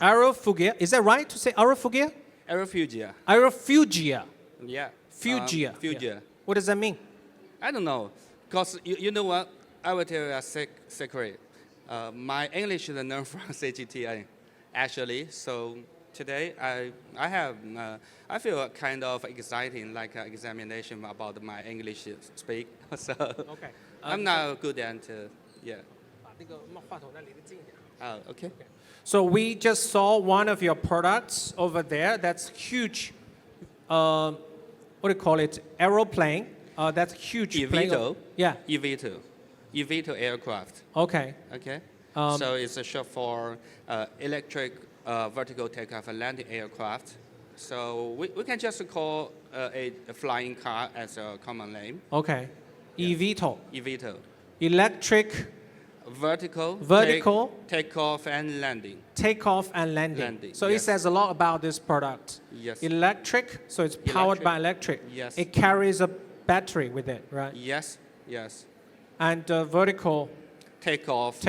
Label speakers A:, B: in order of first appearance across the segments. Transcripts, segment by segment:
A: AEROFUGIA. Is that right to say AEROFUGIA?
B: AEROFUGIA.
A: AEROFUGIA.
B: Yeah.
A: Fugia.
B: Fugia.
A: Yeah. What does that mean?
B: I don't know. Because you know what? I will tell you a secret. My English is known from CGTN, actually. So today I feel kind of exciting, like examination about my English speak. So
A: Okay.
B: I'm not good at, yeah. Okay.
A: So we just saw one of your products over there. That's huge. What do you call it? Aeroplane. That's huge.
B: eVTOL.
A: Yeah.
B: eVTOL. eVTOL aircraft.
A: Okay.
B: Okay. So it's a short for electric vertical takeoff and landing aircraft. So we can just call a flying car as a common name.
A: Okay. eVTOL.
B: eVTOL.
A: Electric
B: Vertical. Takeoff and landing.
A: takeoff and landing. So
B: yes.
A: it says a lot about this product.
B: Yes.
A: Electric, so it's powered by electric.
B: Yes.
A: It carries a battery with it, right?
B: Yes. Yes.
A: And vertical
B: takeoff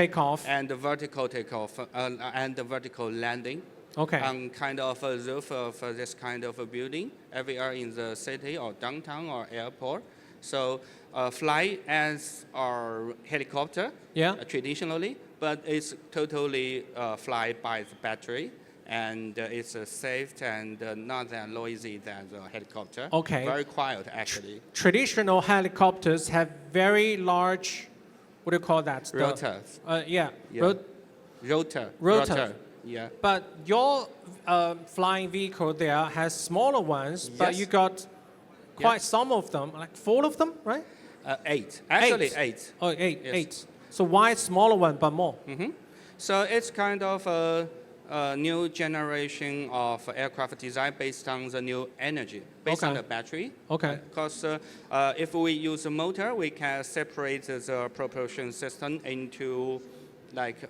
B: and the vertical takeoff and the vertical landing.
A: Okay.
B: On kind of a roof of this kind of a building everywhere in the city or downtown or airport. So fly as our helicopter traditionally, but it's totally fly by the battery, and it's safe and not that noisy than the helicopter.
A: Okay.
B: Very quiet, actually.
A: Traditional helicopters have very large, what do you call that?
B: Rotors.
A: Yeah.
B: Rotor. Yeah.
A: But your flying vehicle there has smaller ones, but
B: Yes.
A: you got quite some of them, like 4 of them, right?
B: 8. Actually, 8.
A: Oh, eight.
B: Yes.
A: 8. So why smaller one but more?
B: So it's kind of a new generation of aircraft design based on the new energy, based on the battery.
A: Okay.
B: Because if we use a motor, we can separate the propulsion system into like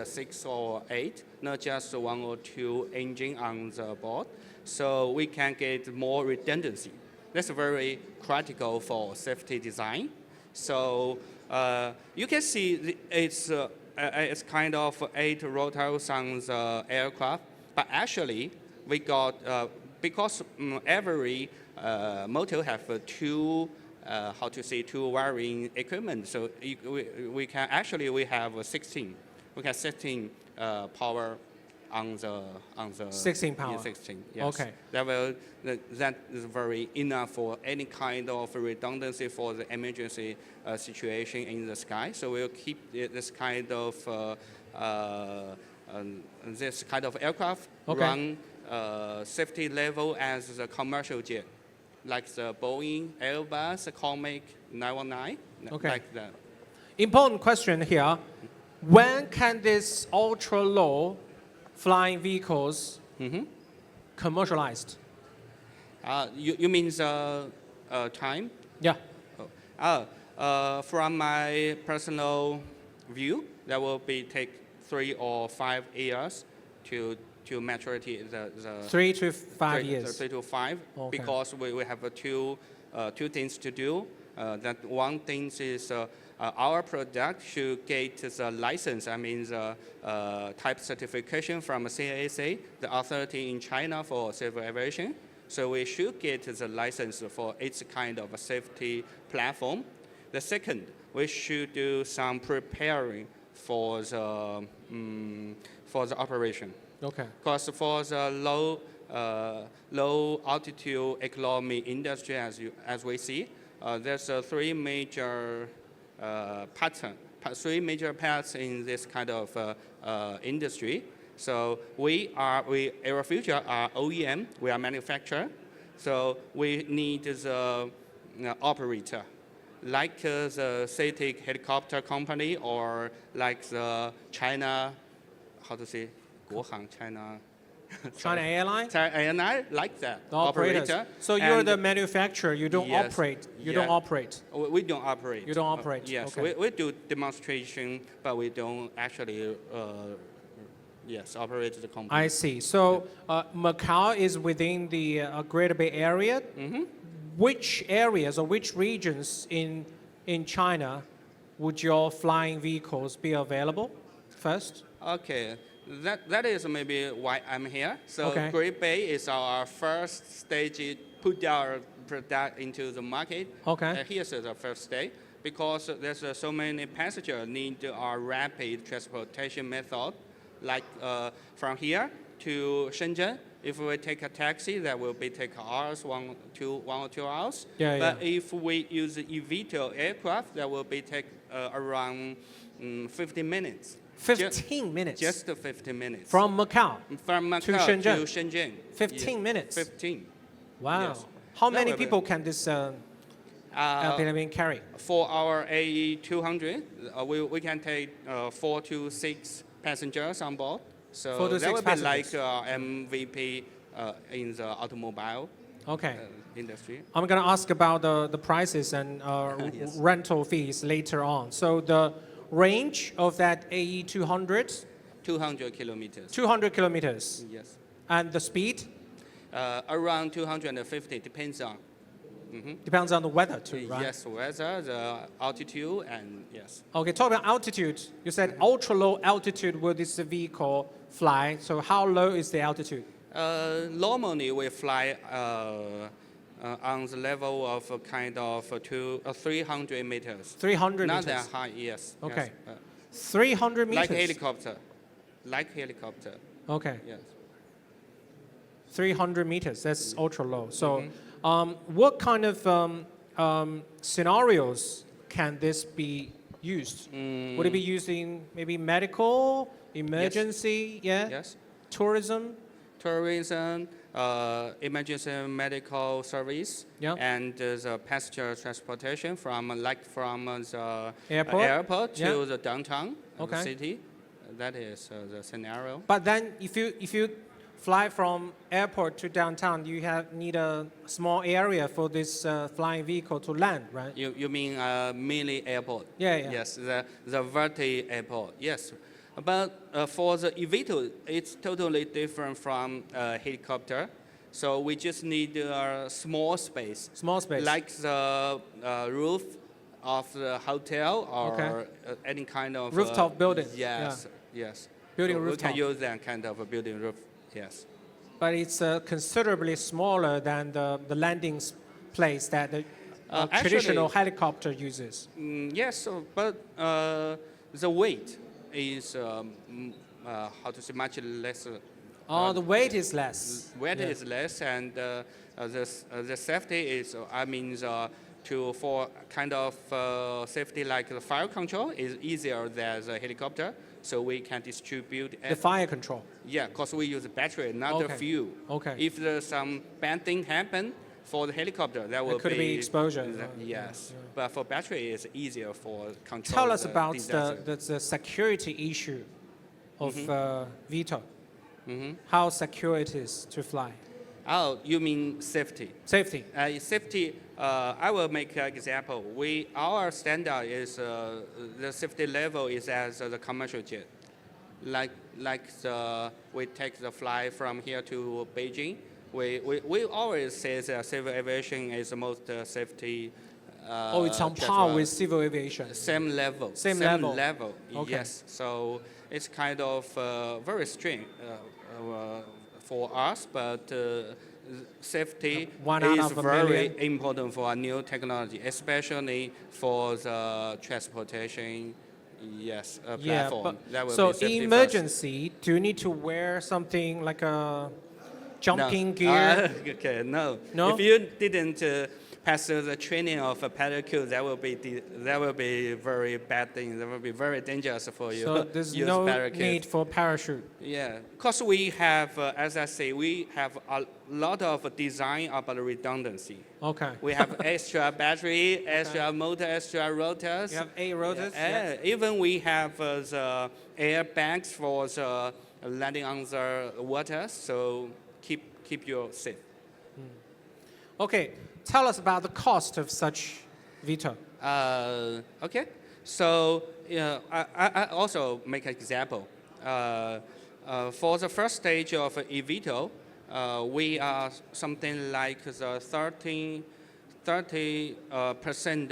B: 6 or 8, not just 1 or 2 engine on the board. So we can get more redundancy. That's very critical for safety design. So you can see it's kind of 8 rotors on the aircraft, but actually we got, because every motor have 2 wiring equipment. So we have 16. We have 16 power on the
A: 16 power.
B: 16. Yes.
A: Okay.
B: That is very enough for any kind of redundancy for the emergency situation in the sky. So we'll keep this kind of aircraft run safety level as the commercial jet, like the Boeing, Airbus, Comac 919, like that.
A: Important question here. When can this ultra-low flying vehicles commercialized?
B: You mean the time?
A: Yeah.
B: From my personal view, that will take 3 or 5 years to maturity. The
A: 3 to 5 years.
B: 3 to 5, because we have two things to do. That one thing is our product should get the license, I mean the type certification from CAAC, the authority in China for civil aviation. So we should get the license for its kind of a safety platform. The second, we should do some preparing for the operation.
A: Okay.
B: Because for the low altitude economy industry, as we see, there's 3 major paths in this kind of industry. So AEROFUGIA are OEM, we are manufacturer. So we need the operator, like the CITIC helicopter company, or like the China, how to say,
A: China Airlines?
B: China Airlines, like that.
A: The operator. So you're the manufacturer, you don't operate. You don't operate.
B: We don't operate.
A: You don't operate.
B: Yes,
A: okay.
B: we do demonstration, but we don't actually operate the company.
A: I see. So Macau is within the Greater Bay Area. Which areas or which regions in China would your flying vehicles be available first?
B: Okay. That is maybe why I'm here. So
A: Okay.
B: Great Bay is our first stage to put our product into the market.
A: Okay.
B: Here's the first stage because there's so many passengers need our rapid transportation method, like from here to Shenzhen. If we take a taxi, that will be take hours, 1 or 2 hours.
A: Yeah,
B: But
A: yeah.
B: if we use the eVTOL aircraft, that will be take around 50 minutes.
A: 15 minutes.
B: Just 15 minutes.
A: From Macau.
B: From Macau
A: Shenzhen.
B: to Shenzhen.
A: 15 minutes.
B: 15.
A: Wow.
B: Yes.
A: How
B: That
A: many
B: will be-
A: people can this airplane carry?
B: For our AE200, we can take 4 to 6 passengers on board. So
A: 4 to
B: that
A: 6
B: would be like
A: passengers.
B: MVP in the automobile
A: Okay.
B: industry.
A: I'm going to ask about the prices and
B: Yes.
A: rental fees later on. So the range of that AE200,
B: 200 kilometers.
A: 200 kilometers.
B: Yes.
A: And the speed
B: Around 250, depends on.
A: depends on the weather too, right?
B: Yes, weather, the altitude, and yes.
A: Okay, talk about altitude. You said ultra low altitude will this vehicle fly. So how low is the altitude?
B: Normally, we fly on the level of 300 meters.
A: 300
B: Not
A: meters.
B: that high, yes.
A: Okay.
B: Yes.
A: 300 meters.
B: Like helicopter. Like helicopter,
A: Okay.
B: yes.
A: 300 meters. That's ultra low. So, what kind of scenarios can this be used? Would it be used in maybe medical, emergency, yeah,
B: Yes.
A: tourism?
B: Tourism, emergency medical service,
A: Yeah.
B: and the passenger transportation from the
A: Airport?
B: airport to
A: Yeah.
B: the downtown of the
A: Okay.
B: city. That is the scenario.
A: But then, if you fly from airport to downtown, you need a small area for this flying vehicle to land, right?
B: You mean mini airport?
A: Yeah, yeah.
B: Yes, the Verti airport. Yes, but for the eVTOL, it's totally different from helicopter. So we just need a small space,
A: Small space.
B: like the roof of the hotel or
A: Okay.
B: any kind of
A: Rooftop building.
B: Yes, yes.
A: Building
B: So
A: rooftop.
B: We can use that kind of a building roof. Yes.
A: But it's considerably smaller than the landing place that the traditional
B: Actually-
A: helicopter uses.
B: Yes, but the weight is how to say much less.
A: Oh, the weight is less.
B: Weight
A: Yeah.
B: is less, and the safety is for kind of safety like the fire control is easier than the helicopter, so we can distribute.
A: The fire control.
B: Yeah, because we use battery, not the
A: Okay.
B: fuel.
A: Okay.
B: If there's some bad thing happen for the helicopter, that will
A: could be exposure.
B: Yes, but for battery, it's easier for control.
A: Tell us
B: the
A: about
B: disaster.
A: the security issue of VTOL.
B: Mm-hmm.
A: How secure it is to fly.
B: Oh, you mean safety?
A: Safety.
B: Safety. I will make an example. Our standard is the safety level is as the commercial jet, like we take the flight from here to Beijing. We always say that civil aviation is the most safety.
A: It's on par with civil aviation.
B: Same level.
A: Same level. Okay.
B: Yes. So it's kind of very strict for us, but safety
A: One out
B: is
A: of a
B: very
A: million.
B: important for a new technology, especially for the transportation. Yes,
A: Yeah,
B: platform.
A: but
B: That will
A: so
B: be safety
A: in
B: first.
A: emergency, do you need to wear something like a jumping
B: No.
A: gear?
B: Okay, no.
A: No?
B: If you didn't pass the training of a parachute, that will be very bad thing. That will be very dangerous for you.
A: So there's
B: Use
A: no
B: parachute.
A: need for parachute.
B: Yeah, because we have, as I say, we have a lot of design about redundancy.
A: Okay.
B: We have extra battery, extra motor, extra rotors.
A: You have 8 rotors.
B: Yeah, even we have the airbags for the landing on the waters, so keep you safe.
A: Okay. Tell us about the cost of such VTOL.
B: Okay, so I also make an example. For the first stage of eVTOL, we are something like the 30%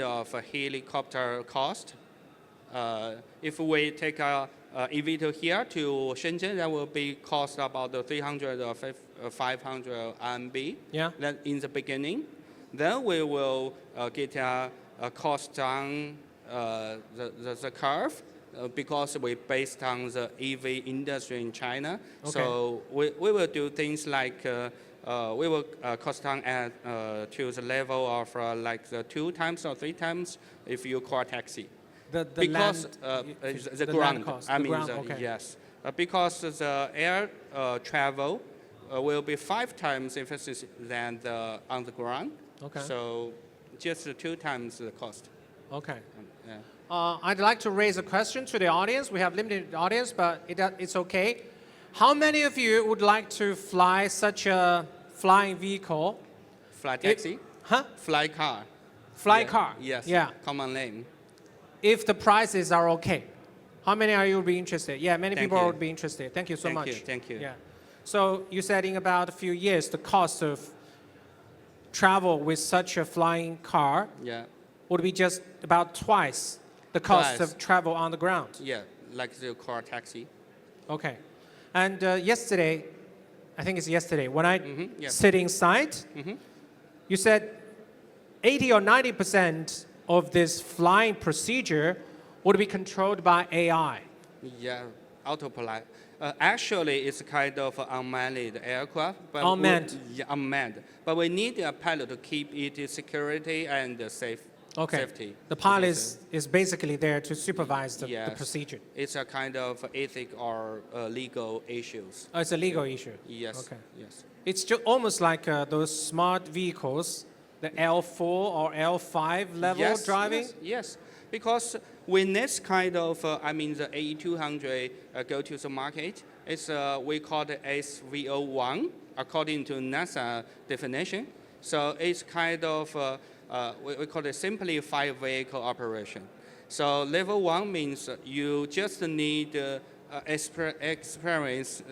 B: of helicopter cost. If we take eVTOL here to Shenzhen, that will be cost about 300 or 500 RMB.
A: Yeah.
B: That in the beginning. Then we will get a cost down the curve because we based on the EV industry in China.
A: Okay.
B: So we will do things like we will cost down at to the level of like the 2 times or 3 times if you call taxi.
A: The
B: Because
A: land,
B: the
A: the
B: ground,
A: land cost,
B: I
A: the
B: mean,
A: ground, okay.
B: yes. Because the air travel will be 5 times efficiency than the on the ground.
A: Okay.
B: So just 2 times the cost.
A: Okay.
B: Yeah.
A: I'd like to raise a question to the audience. We have limited audience, but it's okay. How many of you would like to fly such a flying vehicle?
B: Fly taxi?
A: Huh?
B: Fly car.
A: Fly
B: Yeah.
A: car?
B: Yes.
A: Yeah.
B: Common name.
A: If the prices are okay. How many are you would be interested? Yeah, many
B: Thank
A: people
B: you.
A: would be interested. Thank you so
B: Thank
A: much.
B: you, thank you.
A: Yeah. So you said in about a few years, the cost of travel with such a flying car
B: Yeah.
A: would be just about twice the cost
B: Twice.
A: of travel on the ground.
B: Yeah. Like the car taxi.
A: Okay. And yesterday, I think it's yesterday, when I
B: yes.
A: sit inside, you said 80 or 90% of this flying procedure would be controlled by AI.
B: Yeah. Autopilot. Actually, it's kind of unmanned aircraft. But
A: Unmanned?
B: Yeah, unmanned. But we need a pilot to keep it security and
A: Okay.
B: safety.
A: The pilot is basically there to supervise the
B: Yes.
A: procedure.
B: It's a kind of ethic or legal issues.
A: Oh, it's a legal issue.
B: Yes.
A: Okay.
B: Yes.
A: It's almost like those smart vehicles, the L4 or L5 level
B: Yes,
A: driving.
B: Yes, yes. Because when this kind of, I mean, the AE200 go to the market, it's we call it SVO1 according to NASA definition. So it's kind of we call it simplified vehicle operation. So level 1 means you just need experience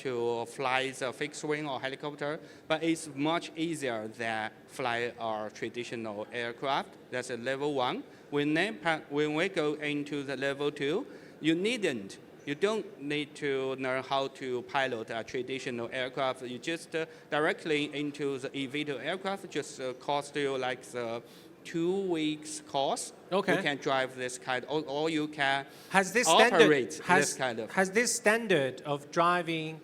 B: to fly the fixed wing or helicopter, but it's much easier than fly our traditional aircraft. That's a level 1. When we go into the level 2, you don't need to learn how to pilot a traditional aircraft. You just directly into the eVTOL aircraft, just cost you like the 2 weeks course.
A: Okay.
B: You can drive this kind, or you can
A: Has this
B: operate
A: standard
B: this kind of.
A: has this standard of driving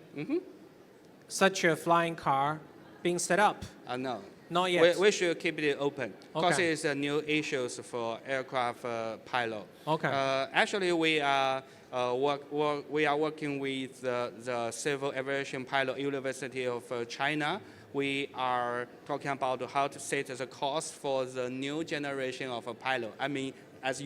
A: such a flying car been set up?
B: No.
A: Not yet.
B: We should keep it open because
A: Okay.
B: it's new issues for aircraft pilot.
A: Okay.
B: Actually, we are working with the Civil Aviation Pilot University of China. We are talking about how to set the cost for the new generation of a pilot. I mean, as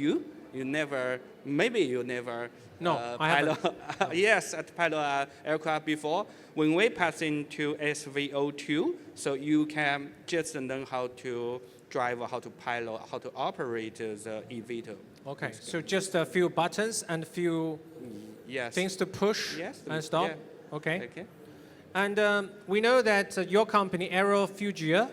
B: maybe you never
A: No, I haven't.
B: pilot. Yes, pilot aircraft before. When we pass into SVO2, so you can just learn how to drive, how to pilot, how to operate the eVTOL.
A: Okay, so just a few buttons and a few
B: Yes.
A: things to push
B: Yes,
A: and stop.
B: yeah.
A: Okay.
B: Okay.
A: And we know that your company, AEROFUGIA,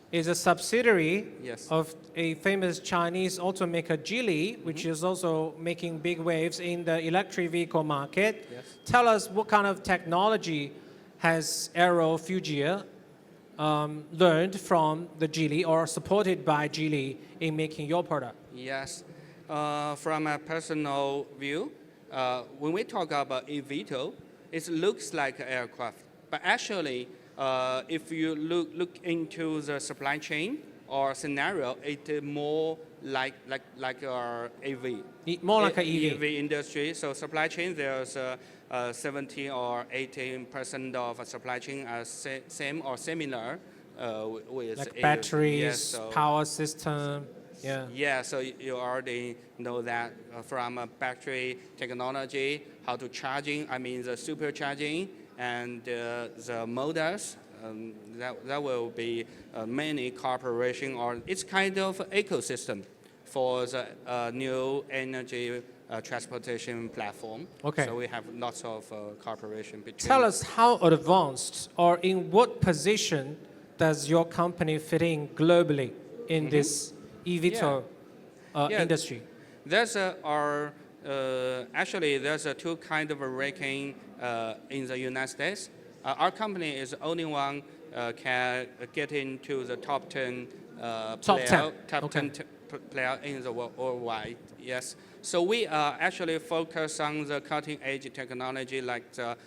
A: is a subsidiary
B: Yes.
A: of a famous Chinese automaker Geely, which is also making big waves in the electric vehicle market.
B: Yes.
A: Tell us what kind of technology has AEROFUGIA learned from the Geely or supported by Geely in making your product?
B: Yes. From a personal view, when we talk about eVTOL, it looks like an aircraft. But actually, if you look into the supply chain or scenario, it's more like our AV.
A: More like an EV.
B: EV industry. So supply chain, there's 17 or 18% of supply chain are same or similar with
A: Like
B: AV.
A: batteries,
B: Yes, so
A: power system. Yeah.
B: yeah, so you already know that from battery technology, how to charging, I mean the supercharging and the motors, that will be many cooperation or it's kind of ecosystem for the new energy transportation platform.
A: Okay.
B: So we have lots of cooperation between.
A: Tell us how advanced or in what position does your company fit in globally in this eVTOL
B: Yeah.
A: industry?
B: That's our Actually, there's two kind of ranking in the United States. Our company is the only one can get into the top 10
A: Top
B: player,
A: 10.
B: top
A: Okay.
B: 10 player in the worldwide. Yes. So we actually focus on the cutting edge technology like the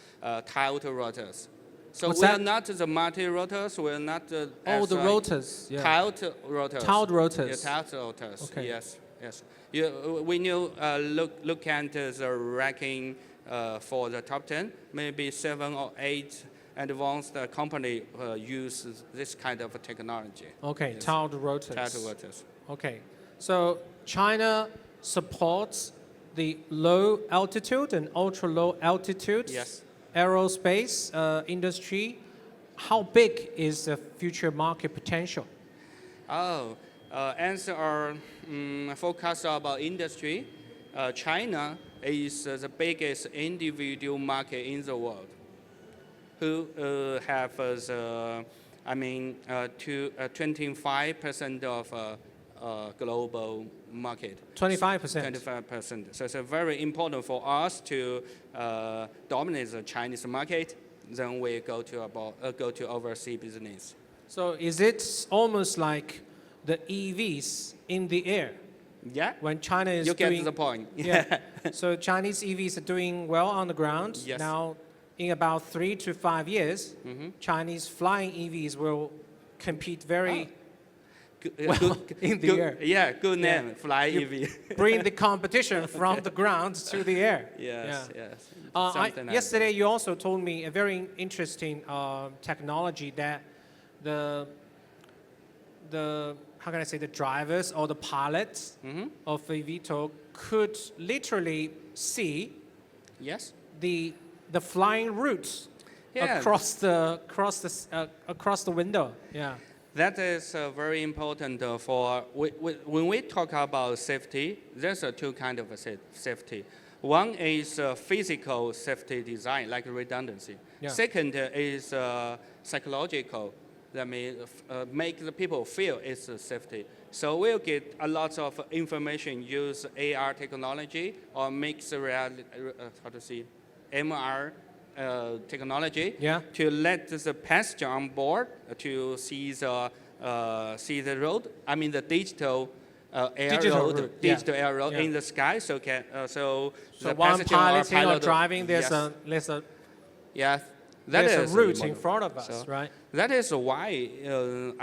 B: tiled rotors. So
A: What's
B: we
A: that?
B: are not the multi-rotors. We are not
A: Oh,
B: as
A: the
B: like
A: rotors. Yeah.
B: tiled rotors.
A: Tiled rotors.
B: Yeah, tiled rotors.
A: Okay.
B: Yes. Yes. When you look at the ranking for the top 10, maybe 7 or 8 advanced company use this kind of technology.
A: Okay,
B: Yes.
A: tiled rotors.
B: Tiled rotors.
A: Okay, so China supports the low altitude and ultra low altitude
B: Yes.
A: aerospace industry. How big is the future market potential?
B: Oh, as our forecast about industry, China is the biggest individual market in the world, who have the, 25% of global market.
A: 25%.
B: 25%. So it's very important for us to dominate the Chinese market. Then we go to overseas business.
A: So is it almost like the EVs in the air?
B: Yeah.
A: When China is
B: You get
A: doing,
B: the point.
A: yeah. So Chinese EVs are doing well on the ground.
B: Yes.
A: Now, in about 3 to 5 years, Chinese flying EVs will compete very well in the air.
B: Yeah, good name,
A: Yeah.
B: Fly
A: You
B: EV.
A: Bring the competition from the ground to the air.
B: Yes,
A: Yeah.
B: yes. Something like
A: Yesterday, you also told me a very interesting technology that the how can I say, the drivers or the pilots of eVTOL could literally see
B: that. Yes.
A: the flying routes
B: Yeah.
A: across the window. Yeah.
B: That is very important for, when we talk about safety, there's two kinds of safety. One is physical safety design, like redundancy.
A: Yeah.
B: Second is psychological. That means make the people feel it's safety. So we'll get a lot of information, use AR technology or mixed reality, MR technology,
A: Yeah.
B: to let the passenger on board to see the road. I mean the digital air
A: Digital
B: road,
A: route, yeah.
B: digital air road
A: Yeah.
B: in the sky. So
A: So
B: the
A: while
B: passenger or
A: piloting or
B: pilot,
A: driving, there's
B: yes.
A: a
B: Yeah, that
A: there's
B: is
A: a route in
B: important.
A: front of us,
B: So
A: right?
B: that is why the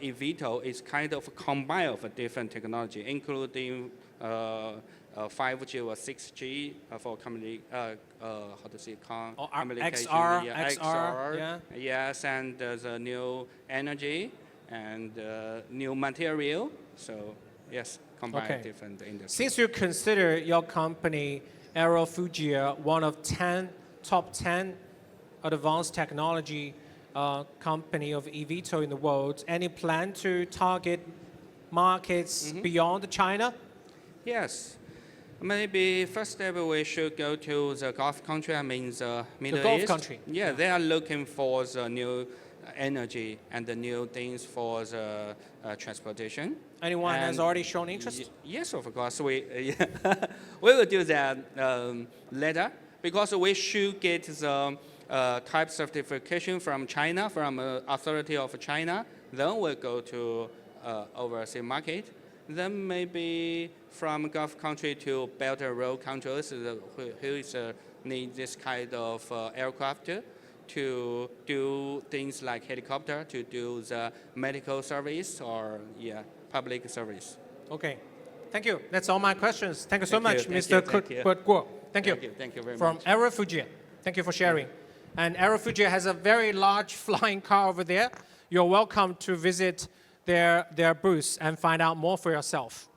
B: eVTOL is kind of a combine of a different technology, including 5G or 6G for communication.
A: Or
B: Communication.
A: XR,
B: Yeah,
A: XR, yeah.
B: Yes, and the new energy and new material. So yes, combine
A: Okay.
B: different industries.
A: Since you consider your company, AEROFUGIA, one of top 10 advanced technology company of eVTOL in the world, any plan to target markets beyond China?
B: Yes. Maybe first step we should go to the Gulf country, I mean the Middle
A: Gulf
B: East.
A: country.
B: Yeah, they are looking for the new energy and the new things for the transportation.
A: Anyone has
B: And
A: already shown interest?
B: Yes, of course. We will do that later because we should get the type certification from China, from authority of China. Then we'll go to overseas market. Then maybe from Gulf country to Belt and Road countries who need this kind of aircraft to do things like helicopter, to do the medical service or public service.
A: Okay. Thank you. That's all my questions. Thank you so
B: Thank
A: much,
B: you,
A: Mr.
B: thank you.
A: Burt Guo. Thank you.
B: Thank you very
A: From
B: much.
A: AEROFUGIA. Thank you for sharing. And AEROFUGIA has a very large flying car over there. You're welcome to visit their booth and find out more for yourself.